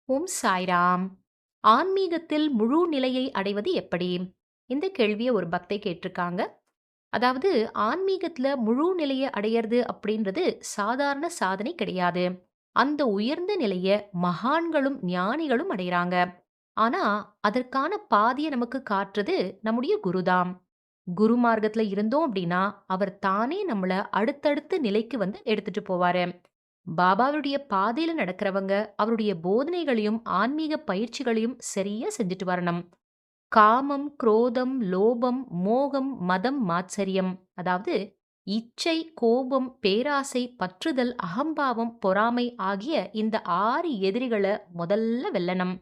ஓம் சாய்ராம். ஆன்மீகத்தில் முழு நிலையை அடைவது எப்படி? இந்த கேள்விய ஒரு பக்தை கேட்டிருக்காங்க. அதாவது ஆன்மீகத்துல முழு நிலைய அடையறது அப்படின்றது சாதாரண சாதனை கிடையாது. அந்த உயர்ந்த நிலைய மகான்களும், ஞானிகளும் அடையறாங்க. ஆனா, அதற்கான பாதைய நமக்கு காட்டுறது நம்முடைய குருதாம். குரு மார்க்கத்துல இருந்தோம் அப்படின்னா, அவர் தானே நம்மள அடுத்தடுத்த நிலைக்கு வந்து எடுத்துட்டு போவாரு. பாபாவுடைய பாதையில நடக்கிறவங்க அவருடைய போதனைகளையும் ஆன்மீக பயிற்சிகளையும் சரியா செஞ்சுட்டு வரணும். காமம், குரோதம், லோபம், மோகம், மதம், மாத்சரியம், அதாவது இச்சை, கோபம், பேராசை, பற்றுதல், அகம்பாவம், பொறாமை ஆகிய இந்த 6 எதிரிகளை முதல்ல வெல்லணும்.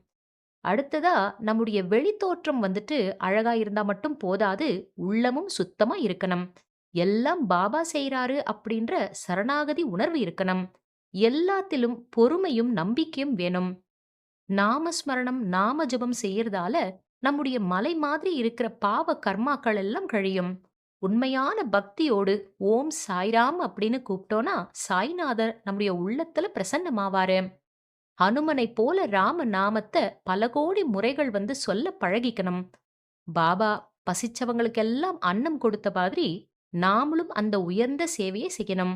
அடுத்ததா நம்முடைய வெளித்தோற்றம் வந்துட்டு அழகா இருந்தா மட்டும் போதாது, உள்ளமும் சுத்தமா இருக்கணும். எல்லாம் பாபா செய்றாரு அப்படின்ற சரணாகதி உணர்வு இருக்கணும். எல்லாத்திலும் பொறுமையும் நம்பிக்கையும் வேணும். நாமஸ்மரணம், நாம ஜெபம் செய்யறதால நம்முடைய மலை மாதிரி இருக்கிற பாவ கர்மாக்கள் எல்லாம் கழியும். உண்மையான பக்தியோடு ஓம் சாய்ராம் அப்படின்னு கூப்பிட்டோம்னா சாய்நாதர் நம்முடைய உள்ளத்துல பிரசன்னமாவாரு. ஹனுமனைப் போல ராம நாமத்த பல கோடி முறைகள் வந்து சொல்ல பழகிக்கணும். பாபா பசிச்சவங்களுக்கெல்லாம் அன்னம் கொடுத்த மாதிரி நாமளும் அந்த உயர்ந்த சேவையை செய்யணும்.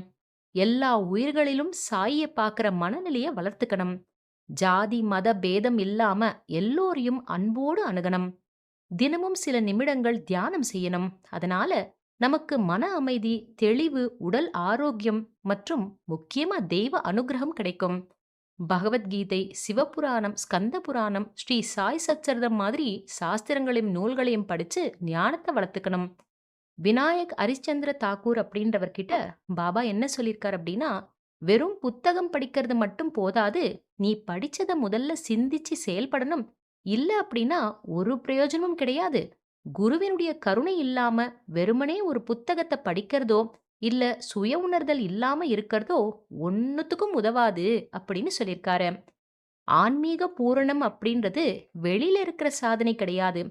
எல்லா உயிர்களிலும் சாய பார்க்கிற மனநிலைய வளர்த்துக்கணும். ஜாதி மத பேதம் இல்லாம எல்லோரையும் அன்போடு அணுகணும். தினமும் சில நிமிடங்கள் தியானம் செய்யணும். அதனால நமக்கு மன அமைதி, தெளிவு, உடல் ஆரோக்கியம் மற்றும் முக்கியமா தெய்வ அனுகிரகம் கிடைக்கும். பகவத்கீதை, சிவபுராணம், ஸ்கந்த புராணம், ஸ்ரீ சாய் சச்சரிதம் மாதிரி சாஸ்திரங்களையும் நூல்களையும் படிச்சு ஞானத்தை வளர்த்துக்கணும். விநாயக் ஹரிಶ್ಚಂದ್ರ தாக்கூர் அப்படின்றவர்கிட்ட பாபா என்ன சொல்லியிருக்கார் அப்படின்னா, வெறும் புத்தகம் படிக்கிறது மட்டும் போதாது, நீ படிச்சத முதல்ல சிந்திச்சு செயல்படணும். இல்ல அப்படின்னா ஒரு பிரயோஜனமும் கிடையாது. குருவினுடைய கருணை இல்லாம வெறுமனே ஒரு புத்தகத்தை படிக்கிறதோ இல்ல சுய உணர்தல் இல்லாம இருக்கிறதோ ஒன்னுத்துக்கும் உதவாது அப்படின்னு சொல்லியிருக்காரு. ஆன்மீக பூரணம் அப்படின்றது வெளியில இருக்கிற சாதனை கிடையாது.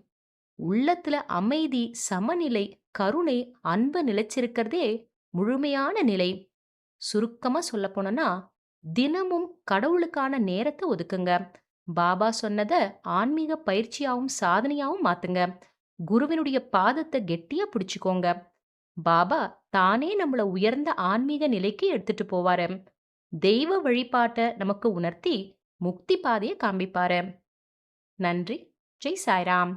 உள்ளத்துல அமைதி, சமநிலை, கருணை, அன்பு நிலைச்சிருக்கிறதே முழுமையான நிலை. சுருக்கமா சொல்லப் போனோம்னா, தினமும் கடவுளுக்கான நேரத்தை ஒதுக்குங்க. பாபா சொன்னத ஆன்மீக பயிற்சியாவும் சாதனையாவும் மாத்துங்க. குருவினுடைய பாதத்தை கெட்டியா பிடிச்சுக்கோங்க. பாபா தானே நம்மள உயர்ந்த ஆன்மீக நிலைக்கு எடுத்துட்டு போவாரு. தெய்வ வழிபாட்ட நமக்கு உணர்த்தி முக்தி பாதையை காண்பிப்பாரு. நன்றி. ஜெய் சாய்ராம்.